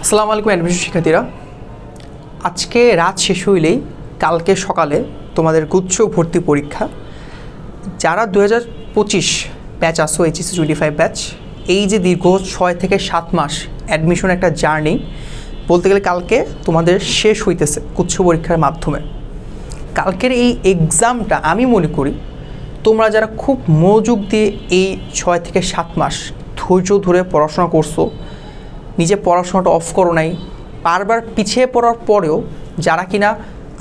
আসসালামু আলাইকুম অ্যাডমিশন শিক্ষার্থীরা। আজকে রাত শেষ হইলেই কালকে সকালে তোমাদের গুচ্ছ ভর্তি পরীক্ষা। যারা 2025 ব্যাচ আসো এইচএসসি 25 ব্যাচ, এই যে দীর্ঘ 6 থেকে 7 মাস অ্যাডমিশন একটা জার্নি বলতে গেলে কালকে তোমাদের শেষ হইতেছে গুচ্ছ পরীক্ষার মাধ্যমে। কালকের এই এক্সামটা আমি মনে করি তোমরা যারা খুব মনোযোগ দিয়ে এই 6 থেকে 7 মাস ধৈর্য ধরে পড়াশোনা করছো, নিজে পড়াশোনাটা অফ করো নাই, বারবার পিছিয়ে পড়ার পরেও যারা কিনা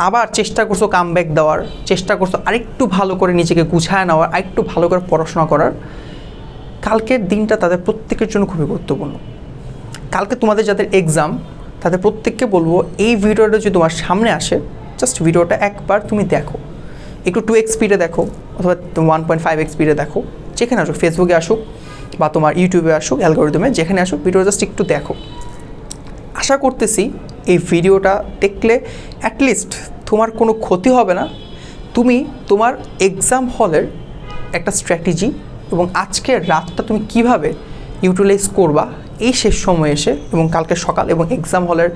আবার চেষ্টা করছো কামব্যাক দেওয়ার, চেষ্টা করছো আরেকটু ভালো করে নিজেকে গুছায় নেওয়ার, আরেকটু ভালো করে পড়াশোনা করার, কালকের দিনটা তাদের প্রত্যেকের জন্য খুবই গুরুত্বপূর্ণ। কালকে তোমাদের যাদের এক্সাম তাদের প্রত্যেককে বলবো এই ভিডিওটা যদি তোমার সামনে আসে, জাস্ট ভিডিওটা একবার তুমি দেখো, একটু 2x স্পিডে দেখো অথবা 1.5x স্পিডে দেখো, যেখানে আসুক, ফেসবুকে আসুক বা তোমার ইউটিউবে আসুক, অ্যালগরিদমে যেখানে আসুক, ভিডিও জাস্ট একটু দেখো। আশা করতেছি এই ভিডিওটা দেখলে অ্যাটলিস্ট তোমার কোনো ক্ষতি হবে না। তুমি তোমার এক্সাম হলের একটা স্ট্র্যাটেজি এবং আজকের রাতটা তুমি কিভাবে ইউটিলাইজ করবা এই শেষ সময় এসে, এবং কালকে সকাল এবং এক্সাম হলের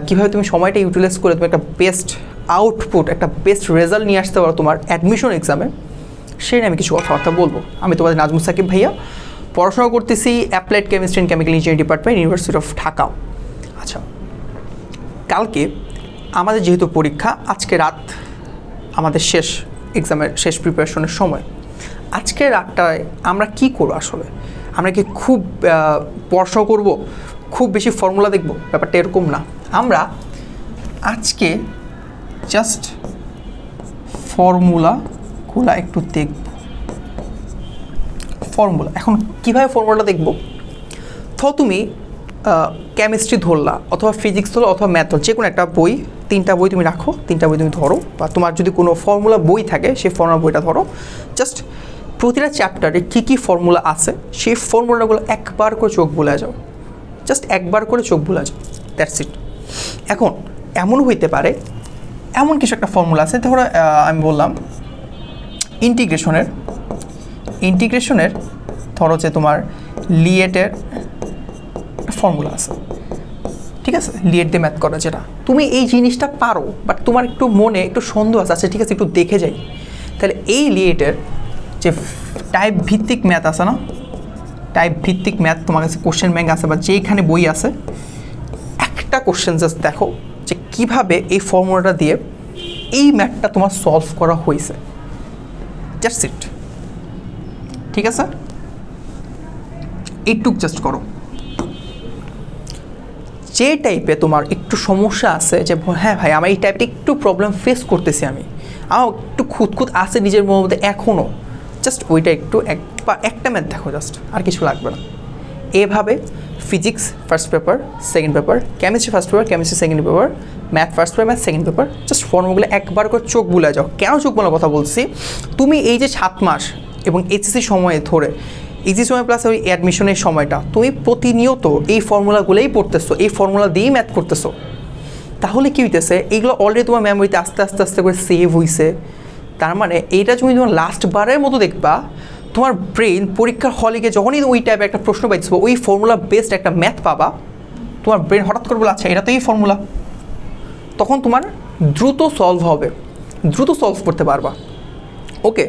কীভাবে তুমি সময়টা ইউটিলাইজ করে তুমি একটা বেস্ট আউটপুট, একটা বেস্ট রেজাল্ট নিয়ে আসতে পারো তোমার অ্যাডমিশন এক্সামে, সেই নিয়ে আমি কিছু কথাবার্তা বলবো। আমি তোমাদের নাজমুল সাকিব ভাইয়া, পড়াশোনা করতেছি applied chemistry and chemical engineering department, university of Dhaka. আচ্ছা, কালকে আমাদের যেহেতু পরীক্ষা, আজকে রাত আমাদের শেষ এক্সামের শেষ প্রিপারেশনের সময়। আজকে রাতটায় আমরা কি করবো আসলে? আমরা কি খুব পড়াশোনা করব, খুব বেশি ফর্মুলা দেখব? ব্যাপারটা এরকম না। আমরা আজকে জাস্ট ফর্মুলাগুলো একটু দেখব। ফর্মুলা, এখন কীভাবে ফর্মুলাটা দেখব? তো তুমি কেমিস্ট্রি ধরলা অথবা ফিজিক্স ধরলা অথবা ম্যাথ ধরো, যে কোনো একটা বই, 3টা বই তুমি রাখো, 3টা বই তুমি ধরো, বা তোমার যদি কোনো ফর্মুলা বই থাকে সেই ফর্মুলা বইটা ধরো। জাস্ট প্রতিটা চ্যাপ্টারে কী কী ফর্মুলা আছে সেই ফর্মুলাগুলো একবার করে চোখ বুলে যাও, জাস্ট একবার করে চোখ বুলে যাও, দ্যাটস ইট। এখন এমন হইতে পারে এমন কিছু একটা ফর্মুলা আছে, ধরো আমি বললাম ইন্টিগ্রেশনের ধরো যে তোমার লিয়েটের ফর্মুলা আছে, ঠিক আছে, লিয়েট দিয়ে ম্যাথ করা, যেটা তুমি এই জিনিসটা পারো, বাট তোমার একটু মনে একটু সন্দেহ আছে, আচ্ছা ঠিক আছে একটু দেখে যাই। তাহলে এই লিয়েটের যে টাইপ ভিত্তিক ম্যাথ আছে না, টাইপ ভিত্তিক ম্যাথ তোমার কাছে কোশ্চেন ব্যাংক আছে বা যেখানে বই আছে, একটা কোশ্চেন জাস্ট দেখো যে কীভাবে এই ফর্মুলাটা দিয়ে এই ম্যাথটা তোমার সলভ করা হয়েছে, জাস্ট ইট, ঠিক আছে? এইটুক জাস্ট করো। যে টাইপে তোমার একটু সমস্যা আছে, যে হ্যাঁ ভাই আমার এই টাইপটা একটু প্রবলেম ফেস করতেছি, আমার একটু খুঁতখুত আছে নিজের মধ্যে এখনও, জাস্ট ওইটা একটু একটা ম্যাথ দেখো, জাস্ট আর কিছু লাগবে না। এভাবে physics first paper, second paper, chemistry first paper, chemistry second paper, math first paper, math second paper, just ফর্মুলাগুলো একবার করে চোখ বুলে যাও। কেন চোখ বোলার কথা বলছি? তুমি এই যে 7 মাস এবং এইচএসসি সময়ে ধরে, ইজি সময় প্লাস ওই অ্যাডমিশনের সময়টা তুমি প্রতিনিয়ত এই ফর্মুলাগুলোই পড়তেছো, এই ফর্মুলা দিয়েই ম্যাথ করতেছো, তাহলে কী হইতেছে? এইগুলো অলরেডি তোমার মেমোরিতে আস্তে আস্তে আস্তে করে সেভ হইছে। তার মানে এইটা তুমি তোমার লাস্ট বারের মতো দেখবা, তোমার ব্রেন পরীক্ষার হলে গিয়ে যখনই ওই টাইপের একটা প্রশ্ন পাইছো, ওই ফর্মুলা বেসড একটা ম্যাথ পাবা, তোমার ব্রেন হঠাৎ করে বলে আচ্ছা এটা তো এই ফর্মুলা, তখন তোমার দ্রুত সলভ হবে, দ্রুত সলভ করতে পারবা। ওকে,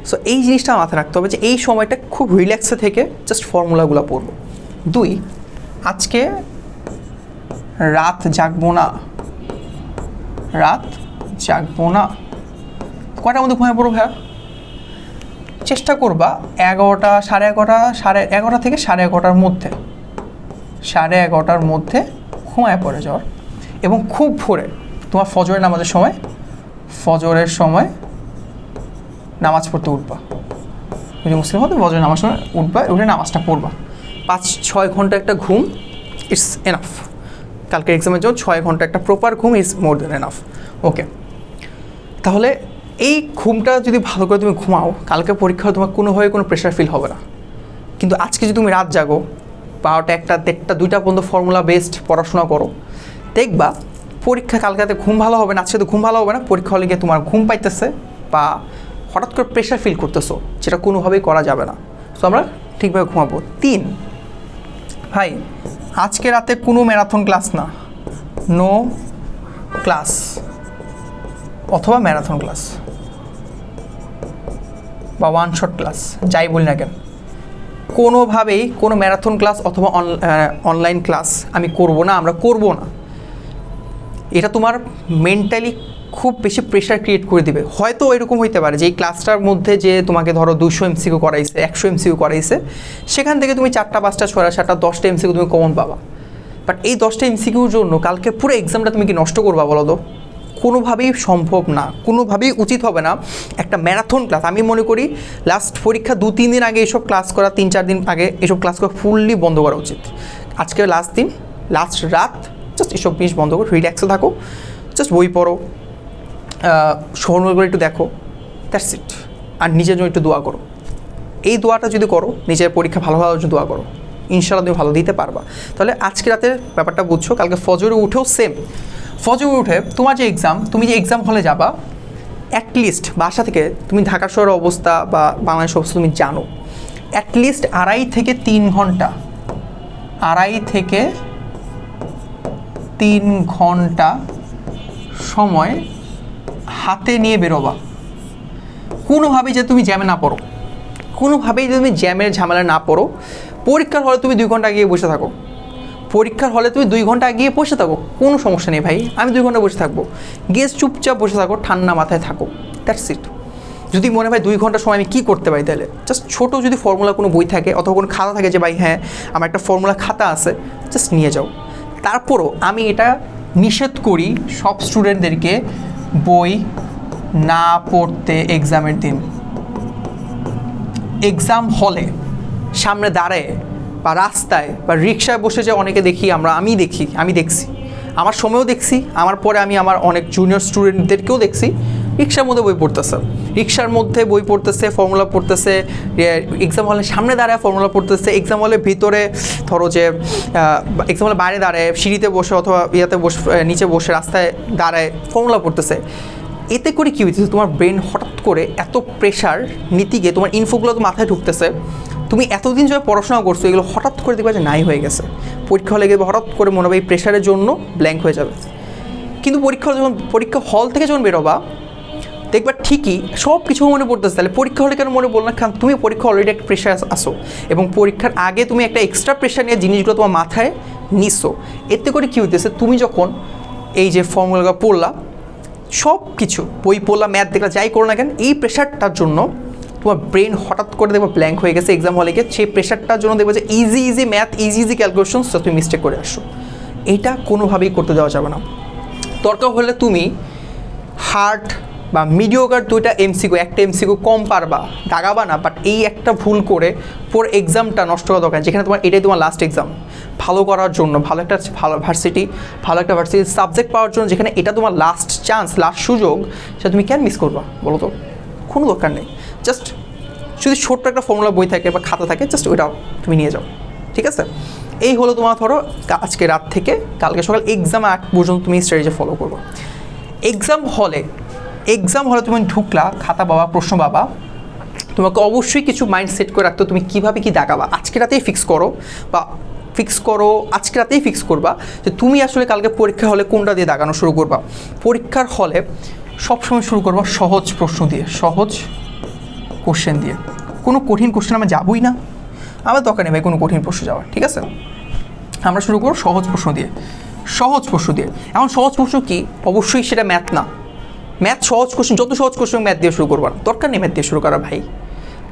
সো এই জিনিসটা মাথায় রাখতে হবে যে এই সময়টা খুব রিল্যাক্সে থেকে জাস্ট ফর্মুলাগুলো পড়বো। 2, আজকে রাত জাগবো না, কয়টার মধ্যে ঘুমিয়ে পড়বো ভাইয়া? চেষ্টা করবা 11টা, সাড়ে 11টা থেকে সাড়ে 11টার মধ্যে ঘুমায় পড়ে যাওয়ার, এবং খুব ভোরে তোমার ফজরের সময় নামাজ পড়তে উঠবা। যদি মুসলিম হতে ফজরের নামাজ সময় উঠবা, উঠে নামাজটা পড়বা। 5-6 ঘন্টা একটা ঘুম ইটস এনাফ। কালকে এক্সামের জন্য 6 ঘন্টা একটা প্রপার ঘুম ইজ মোর দেন এনাফ। ওকে, তাহলে এই ঘুমটা যদি ভালো করে তুমি ঘুমাও, কালকে পরীক্ষা তোমার কোনোভাবে কোনো প্রেশার ফিল হবে না। কিন্তু আজকে যদি তুমি রাত জাগো, 12টা, 1টা, 1টা, 2টা পর্যন্ত ফর্মুলা বেসড পড়াশোনা করো, দেখবা পরীক্ষা কালকাতে ঘুম ভালো হবে না, আজকে তো ঘুম ভালো হবে না, পরীক্ষা হলে গিয়ে তোমার ঘুম পাইতেছে বা হঠাৎ করে প্রেশার ফিল করতেছো, যেটা কোনোভাবেই করা যাবে না। সো আমরা ঠিকভাবে ঘুমাবো। 3, ভাই আজকে রাতে কোনো ম্যারাথন ক্লাস না, নো ক্লাস অথবা ম্যারাথন ক্লাস বা ওয়ান শট ক্লাস, যাই বলি না কেন, কোনোভাবেই কোনো ম্যারাথন ক্লাস অথবা অনলাইন ক্লাস আমি করব না, আমরা করব না। এটা তোমার মেন্টালি খুব বেশি প্রেশার ক্রিয়েট করে দিবে। হয়তো এরকম হইতে পারে যে এই ক্লাসটার মধ্যে যে তোমাকে ধরো 200 MCQ করাইছে, 100 MCQ করাইছে, সেখান থেকে তুমি 4টা 5টা 6টা 7টা 10টা MCQ তুমি কমন পাবা। বাট এই 10টা MCQর জন্য কালকে পুরো এক্সামটা তুমি কি নষ্ট করবা বলো তো? কোনোভাবেই সম্ভব না, কোনোভাবেই উচিত হবে না। একটা ম্যারাথন ক্লাস আমি মনে করি লাস্ট পরীক্ষা 2-3 দিন আগে এসব ক্লাস করা, 3-4 দিন আগে এসব ক্লাস করা ফুললি বন্ধ করা উচিত। আজকে লাস্ট দিন, লাস্ট রাত, জাস্ট এসব জিনিস বন্ধ করো, রিল্যাক্সে থাকো, জাস্ট বই পড়ো, স্মরণ করে একটু দেখো, দ্যাটস ইট। আর নিজের জন্য একটু দোয়া করো। এই দোয়াটা যদি করো, নিজের পরীক্ষা ভালো হওয়ার জন্য দোয়া করো, ইনশাআল্লাহ তুমি ভালো দিতে পারবা। তাহলে আজকে রাতের ব্যাপারটা বুঝছো, কালকে ফজরে উঠেও সেম। ফজরে উঠে তোমার যে এক্সাম, তুমি যে এক্সাম হলে যাবা, অ্যাটলিস্ট বাসা থেকে, তুমি ঢাকা শহরের অবস্থা বা বাংলাদেশের অবস্থা তুমি জানো, অ্যাটলিস্ট 2.5 থেকে 3 ঘন্টা, 2.5 থেকে 3 ঘন্টা সময় হাতে নিয়ে বেরোবা। কোনোভাবেই যে তুমি জ্যামে না পড়ো, কোনোভাবেই যদি তুমি জ্যামের ঝামেলা না পড়ো। পরীক্ষার হলে তুমি 2 ঘন্টা গিয়ে বসে থাকো, পরীক্ষার হলে তুমি 2 ঘন্টা গিয়ে বসে থাকো, কোনো সমস্যা নেই ভাই, আমি 2 ঘন্টা বসে থাকবো। গিয়ে চুপচাপ বসে থাকো, ঠান্ডা মাথায় থাকো, দ্যাটস ইট। যদি মনে হয় 2 ঘন্টার সময় আমি কী করতে পারি, তাহলে জাস্ট ছোটো যদি ফর্মুলা কোনো বই থাকে অথবা কোনো খাতা থাকে যে ভাই হ্যাঁ আমার একটা ফর্মুলা খাতা আছে, জাস্ট নিয়ে যাও। তারপরও আমি এটা নিষেধ করি সব স্টুডেন্টদেরকে বই না পড়তে এক্সামের দিন। এক্সাম হলে সামনে দাঁড়ায় বা রাস্তায় বা রিক্সায় বসে যে অনেকে দেখি আমি দেখছি, আমার সময়ও দেখছি, আমার পরে আমি আমার অনেক জুনিয়র স্টুডেন্টদেরকেও দেখছি রিক্সার মধ্যে বই পড়তেছে, রিক্সার মধ্যে বই পড়তেছে, ফর্মুলা পড়তেছে, এক্সাম হলের সামনে দাঁড়ায় ফর্মুলা পড়তেছে, এক্সাম হলের ভিতরে ধরো যে এক্সাম হলের বাইরে দাঁড়ায় সিঁড়িতে বসে অথবা বসে নিচে বসে রাস্তায় দাঁড়ায় ফর্মুলা পড়তেছে। এতে করে কী হইতেছে, তোমার ব্রেন হঠাৎ করে এত প্রেশার নিতে গিয়ে তোমার ইনফোগুলো তো মাথায় ঢুকতেছে, তুমি এতদিন যখন পড়াশোনা করছো এগুলো হঠাৎ করে দেখবে যে নাই হয়ে গেছে। পরীক্ষা হলে গিয়ে হঠাৎ করে মনে হবে এই প্রেশারের জন্য ব্ল্যাঙ্ক হয়ে যাবে। কিন্তু পরীক্ষা হল থেকে যখন বেরোবা দেখবা ঠিকই সব কিছু মনে পড়তেছে। তাহলে পরীক্ষা হলে কেন মনে পড়লো না? কারণ তুমি পরীক্ষা অলরেডি একটা প্রেশার আসো এবং পরীক্ষার আগে তুমি একটা এক্সট্রা প্রেশার নিয়ে জিনিসগুলো তোমার মাথায় নিছো। এতে করে কী হইতেছে, তুমি যখন এই যে ফর্মুলাগুলো পড়লা, সব কিছু বই পড়লা, ম্যাথ দেখলা, যাই করো না কেন, এই প্রেশারটার জন্য তোমার ব্রেন হঠাৎ করে দেখবে ব্ল্যাঙ্ক হয়ে গেছে এক্সাম হলে গিয়ে। সেই প্রেশারটার জন্য দেখবে যে ইজি ম্যাথ, ইজি ক্যালকুলেশনস তুমি মিস্টেক করে আসছো। এইটা কোনোভাবেই করতে দেওয়া যাবে না। দরকার হলে তুমি হার্ড বা মিডিওকার 2টা MCQ, একটা MCQ কম পারবা, দাগাবা না, বাট এই একটা ভুল করে পুরো এক্সামটা নষ্ট করা দরকার, যেখানে এটাই তোমার লাস্ট এক্সাম। ভালো করার জন্য, ভালো একটা ভার্সিটি সাবজেক্ট পাওয়ার জন্য, যেখানে এটা তোমার লাস্ট চান্স, লাস্ট সুযোগ, সেটা তুমি কেন মিস করবা বলো তো? কোনো দরকার নেই। জাস্ট যদি ছোট্ট একটা ফর্মুলা বই থাকে বা খাতা থাকে, জাস্ট ওইটাও তুমি নিয়ে যাও, ঠিক আছে? এই হলো তোমার ধরো আজকে রাত থেকে কালকে সকাল এক্সাম আগ পর্যন্ত তুমি স্ট্র্যাটেজি ফলো করবো। এক্সাম হলে তুমি ঢুকলা, খাতা বাবা, প্রশ্ন বাবা, তোমাকে অবশ্যই কিছু মাইন্ড সেট করে রাখতে, তুমি কীভাবে কী দাগাবা আজকে রাতেই ফিক্স করো, আজকে রাতেই ফিক্স করবা যে তুমি আসলে কালকে পরীক্ষা হলে কোনটা দিয়ে দাগানো শুরু করবা। পরীক্ষার হলে সবসময় শুরু করবা সহজ প্রশ্ন দিয়ে, সহজ কোশ্চেন দিয়ে। কোনো কঠিন কোশ্চেন আমরা যাবই না, আমার দরকার নেই ভাই কোনো কঠিন প্রশ্ন যাওয়ার, ঠিক আছে? আমরা শুরু করবো সহজ প্রশ্ন দিয়ে। এখন সহজ প্রশ্ন কি? অবশ্যই সেটা ম্যাথ না। ম্যাথ সহজ কোশ্চেন, যত সহজ কোশ্চেন ম্যাথ দিয়ে শুরু করবা না, দরকার নেই ম্যাথ দিয়ে শুরু করা ভাই।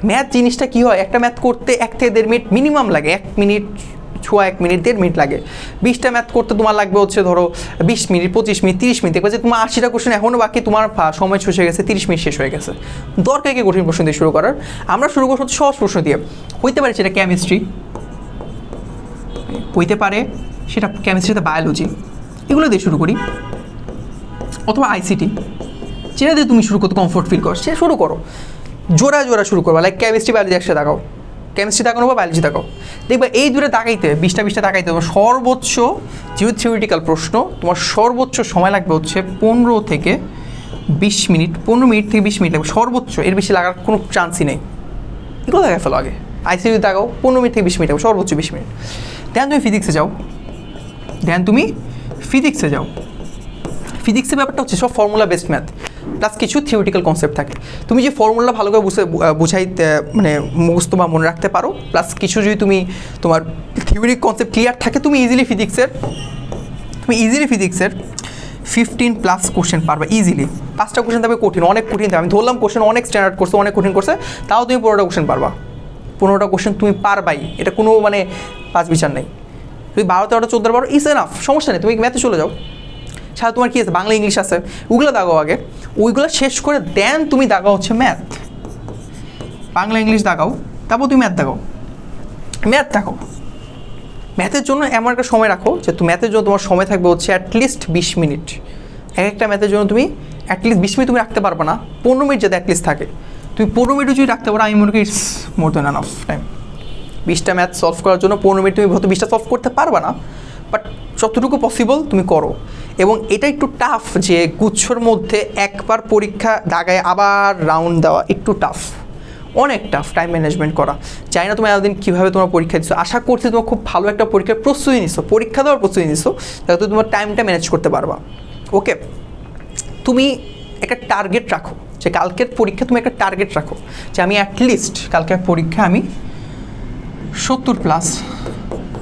ম্যাথ জিনিসটা কী হয়, একটা ম্যাথ করতে 1 থেকে 1.5 মিনিট মিনিমাম লাগে, 1 মিনিট 1.5 মিনিট লাগে। 20টা ম্যাথ করতে তোমার লাগবে হচ্ছে ধরো 20 মিনিট, 25 মিনিট, 30 মিনিট। দেখবে যে তোমার 80টা কোশ্চেন এখনও বাকি, তোমার সময় শেষ হয়ে গেছে, 30 মিনিট শেষ হয়ে গেছে। দরকার কি কঠিন প্রশ্ন দিয়ে শুরু করার? আমরা শুরু করবো সহজ প্রশ্ন দিয়ে। হইতে পারে সেটা কেমিস্ট্রি, হইতে পারে সেটা কেমিস্ট্রিতে বায়োলজি, এগুলো দিয়ে শুরু করি, অথবা ICT, যেটা দিয়ে তুমি শুরু করতে কমফোর্ট ফিল করো, সেটা শুরু করো। জোড়া শুরু করবা, লাইক কেমিস্ট্রি বায়োলজি একসাথে দেখাও, কেমিস্ট্রি তাকানো বা বায়োলজি তাকাও। দেখবা এই দূরে তাকাইতে 20টা তাকাইতে হবে। সর্বোচ্চ যেহেতু থিওরিটিক্যাল প্রশ্ন, তোমার সর্বোচ্চ সময় লাগবে হচ্ছে 15 থেকে 20 মিনিট, 15 মিনিট থেকে 20 মিনিট লাগবে সর্বোচ্চ, এর বেশি লাগার কোনো চান্সই নেই। এগুলো দেখাই ফেলো আগে। ICT তাকাও, 15 মিনিট থেকে 20 মিনিট লাগবে, সর্বোচ্চ 20 মিনিট। দেন তুমি ফিজিক্সে যাও, দেন তুমি ফিজিক্সে যাও। ফিজিক্সের ব্যাপারটা হচ্ছে সব ফর্মুলা বেসড ম্যাথ প্লাস কিছু থিওরিটিক্যাল কনসেপ্ট থাকে। তুমি যে ফর্মুলা ভালো করে বুঝাইতে মানে মুখস্থ বা মনে রাখতে পারো, প্লাস কিছু যদি তুমি তোমার থিওরিক কনসেপ্ট ক্লিয়ার থাকে, তুমি ইজিলি ফিজিক্সের 15+ কোশ্চেন পারবা ইজিলি। 5টা কোশ্চেন তবে কঠিন, অনেক কঠিন থাকে, আমি ধরলাম কোশ্চেন অনেক স্ট্যান্ডার্ড করছে, অনেক কঠিন করছে, তাও তুমি 15টা কোশ্চেন পারবা। 15টা কোশ্চেন তুমি পারবাই, এটা কোনো মানে পাঁচ বিচার নেই। তুমি 12, 13, 14 পারো, ইজ এনাফ, সমস্যা নেই, তুমি ম্যাথে চলে যাও। সাথে তোমার কী আছে, বাংলা ইংলিশ আছে, ওইগুলো দাগাও আগে, ওইগুলো শেষ করে দেন তুমি দাগাও হচ্ছে ম্যাথ। বাংলা ইংলিশ দাগাও, তারপর তুমি ম্যাথ দাগাও, ম্যাথের জন্য এমন একটা সময় রাখো যে ম্যাথের জন্য তোমার সময় থাকবে হচ্ছে অ্যাটলিস্ট 20 মিনিট। এক একটা ম্যাথের জন্য তুমি অ্যাটলিস্ট 20 মিনিট তুমি রাখতে পারবে না, 15 মিনিট যাতে অ্যাটলিস্ট থাকে। তুমি 15 মিনিট যদি রাখতে পারো, আমি মনে করি it's more than enough time. 20টা ম্যাথ সলভ করার জন্য 15 মিনিট তুমি হয়তো 20টা সলভ করতে পারবে না, বাট যতটুকু পসিবল তুমি করো। এবং এটা একটু টাফ যে গুচ্ছর মধ্যে একবার পরীক্ষা দাগায় আবার রাউন্ড দেওয়া একটু টাফ, অনেক টাফ টাইম ম্যানেজমেন্ট করা। জানি না তুমি এতদিন কীভাবে তোমার পরীক্ষা দিচ্ছ, আশা করছি তোমার খুব ভালো একটা পরীক্ষার প্রস্তুতি নিচ্ছ, পরীক্ষা দেওয়ার প্রস্তুতি নিচ্ছ, তাহলে তো তোমার টাইমটা ম্যানেজ করতে পারবা। ওকে, তুমি একটা টার্গেট রাখো যে কালকের পরীক্ষা তুমি একটা টার্গেট রাখো যে আমি অ্যাটলিস্ট কালকের পরীক্ষা আমি 70+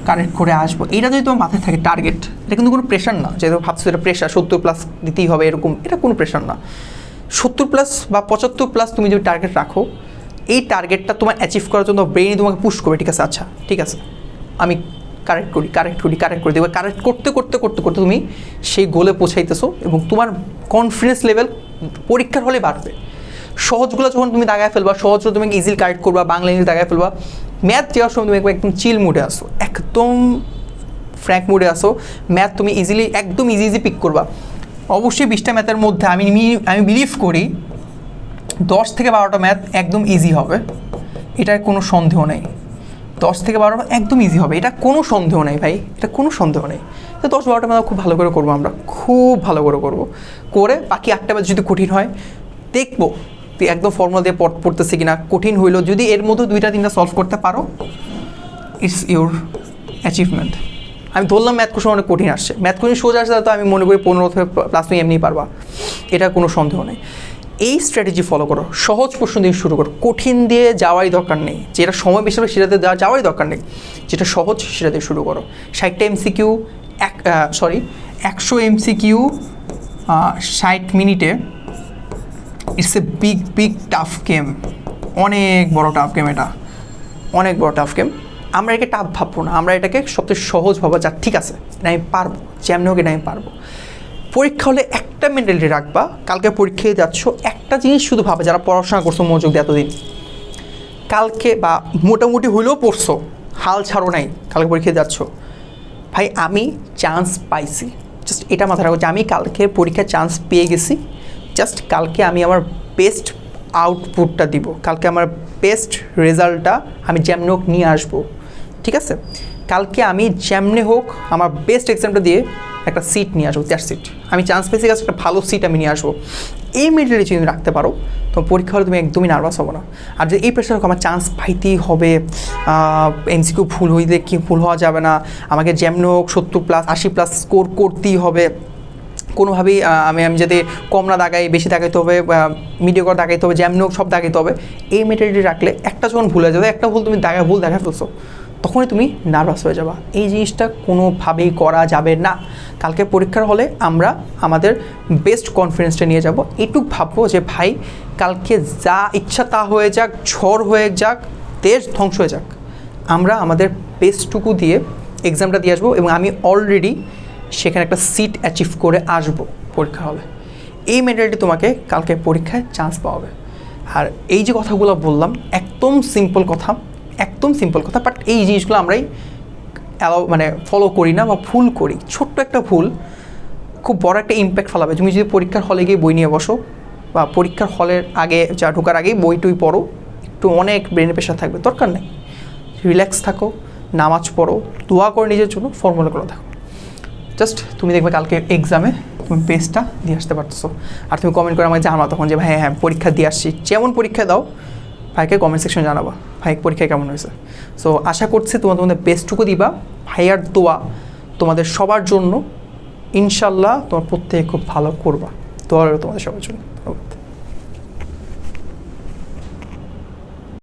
কারেক্ট করে আসবো। এটা যদি তোমার মাথায় থাকে টার্গেট, এটা কিন্তু কোনো প্রেশার না যে ভাবছো এটা প্রেশার 70+ দিতেই হবে এরকম, এটা কোনো প্রেশার না। 70+ বা 75+ তুমি যদি টার্গেট রাখো, এই টার্গেটটা তোমার অ্যাচিভ করার জন্য ব্রেইন তোমাকে পুশ করবে, ঠিক আছে, আচ্ছা ঠিক আছে আমি কারেক্ট করি দেখবে কারেক্ট করতে তুমি সেই গোলে পৌঁছাইতেছো এবং তোমার কনফিডেন্স লেভেল পরীক্ষার হলে বাড়বে। সহজগুলো যখন তুমি দাগায় ফেলবা, সহজগুলো তুমি ইজিলি কারেক্ট করবা, বাংলা ইংলিশ দাগায় ফেলবা, ম্যাথ দেওয়ার সময় তুমি একদম চিল মুডে আসো, একদম ফ্র্যাঙ্ক মুডে আসো, ম্যাথ তুমি ইজিলি একদম ইজি পিক করবা। অবশ্যই 20টা ম্যাথের মধ্যে আমি বিলিভ করি 10 থেকে 12টা ম্যাথ একদম ইজি হবে, এটার কোনো সন্দেহ নেই। 10 থেকে 12টা একদম ইজি হবে, এটা কোনো সন্দেহ নেই ভাই, এটা কোনো সন্দেহ নেই। তো 10-12টা ম্যাথ খুব ভালো করে করবো, আমরা খুব ভালো করে করবো, করে বাকি 8টা ম্যাথ যদি কঠিন হয় দেখবো তুই একদম ফর্মুলা দিয়ে পড়তেছি কিনা। কঠিন হইলো যদি এর মধ্যে 2-3টা সলভ করতে পারো, ইটস ইউর অ্যাচিভমেন্ট। আমি ধরলাম ম্যাথ কোশ্চেন অনেক কঠিন আসছে, ম্যাথ কোশ্চেন সোজা আসছে, তো আমি মনে করি 15+ তুমি এমনিই পারবা, এটা কোনো সন্দেহ নেই। এই স্ট্র্যাটেজি ফলো করো, সহজ প্রশ্ন দিয়ে শুরু করো, কঠিন দিয়ে যাওয়ারই দরকার নেই, যেটা সময় বেশি হবে সেটাতে যাওয়ারই দরকার নেই, যেটা সহজ সেটা দিয়ে শুরু করো। 60টা MCQ 100 MCQ 60 মিনিটে, it's a big tough game, অনেক বড় টাফ গেম, এটা অনেক বড় টাফ গেম। আমরা এটাকে টাফ ভাববো না, আমরা এটাকে সবচেয়ে সহজ ভাবো, যা ঠিক আছে এটা আমি পারবো, যেমনি হোক এটা আমি পারবো। পরীক্ষা হলে একটা মেন্টালিটি রাখবা, কালকে পরীক্ষায় যাচ্ছ একটা জিনিস শুধু ভাবে, যারা পড়াশোনা করছো মনোযোগ দিয়ে এতদিন, কালকে বা মোটামুটি হইলেও পড়ছো, হাল ছাড়ো নাই, কালকে পরীক্ষায় যাচ্ছ, ভাই আমি চান্স পাইছি, জাস্ট এটা মাথায় রাখো যে আমি কালকে পরীক্ষায় চান্স পেয়ে গেছি, জাস্ট কালকে আমি আমার বেস্ট আউটপুটটা দিব, কালকে আমার বেস্ট রেজাল্টটা আমি যেমনি হোক নিয়ে আসবো, ঠিক আছে, কালকে আমি যেমনি হোক আমার বেস্ট এক্সামটা দিয়ে একটা সিট নিয়ে আসবো, দ্যাটস সিট, আমি চান্স পেয়েছি কাছে একটা ভালো সিট আমি নিয়ে আসবো। এই মেন্টালিটি যদি রাখতে পারো, তো পরীক্ষা হলে তুমি একদমই নার্ভাস হবো না। আর যে এই প্রেশার হোক আমার চান্স পাইতেই হবে, MCQ ভুল হইলে কি ভুল হওয়া যাবে না, আমাকে যেমনি হোক 70+, 80+ স্কোর করতেই হবে, কোনোভাবেই আমি যাতে কম না দাগাই, বেশি দাগাইতে হবে, মিডিয়াকর দাগাইতে হবে, যেমনি হোক সব দাগাইতে হবে, এই মেন্টালিটি রাখলে একটা যখন ভুল হয়ে যাবে, একটা ভুল তুমি ভুল দেখা ফেলছো, তখনই তুমি নার্ভাস হয়ে যাবা। এই জিনিসটা কোনোভাবেই করা যাবে না। কালকে পরীক্ষার হলে আমরা আমাদের বেস্ট কনফিডেন্সটা নিয়ে যাব, এটুক ভাববো যে ভাই কালকে যা ইচ্ছা তা হয়ে যাক, ঝড় হয়ে যাক, দেশ ধ্বংস হয়ে যাক, আমরা আমাদের বেস্টটুকু দিয়ে এক্সামটা দিয়ে আসবো এবং আমি অলরেডি সেখানে একটা সিট অ্যাচিভ করে আসবো পরীক্ষা হলে। এই মেন্টালিটি তোমাকে কালকে পরীক্ষায় চান্স পাওয়াবে। আর এই যে কথাগুলো বললাম একদম সিম্পল কথা, বাট এই জিনিসগুলো আমরাই ফলো করি না বা ভুল করি। ছোট্ট একটা ভুল খুব বড় একটা ইম্প্যাক্ট ফেলাবে। তুমি যদি পরীক্ষার হলে গিয়ে বই নিয়ে বসো বা পরীক্ষার হলের আগে ঢোকার আগেই বই টই পড়ো, একটু অনেক ব্রেনের প্রেশার থাকবে, দরকার নেই, রিল্যাক্স থাকো, নামাজ পড়ো, দোয়া করো নিজের জন্য, ফর্মুলাগুলো দেখো, জাস্ট তুমি দেখবে কালকে এক্সামে তুমি বেস্টটা দিয়ে আসতে পারতেছো। আর তুমি কমেন্ট করে আমাকে জানাবা তখন যে ভাই হ্যাঁ পরীক্ষা দিয়ে আসছি, যেমন পরীক্ষা দাও ভাইকে কমেন্ট সেকশনে জানাবা ভাই পরীক্ষায় কেমন হয়েছে। সো আশা করছি তোমাদের বেস্টটুকু দিবা, ভাইয়ার দোয়া তোমাদের সবার জন্য। ইনশাল্লাহ তোমার প্রত্যেকে খুব ভালো করবা। দোয়া রইলো তোমাদের সবার জন্য। ধন্যবাদ।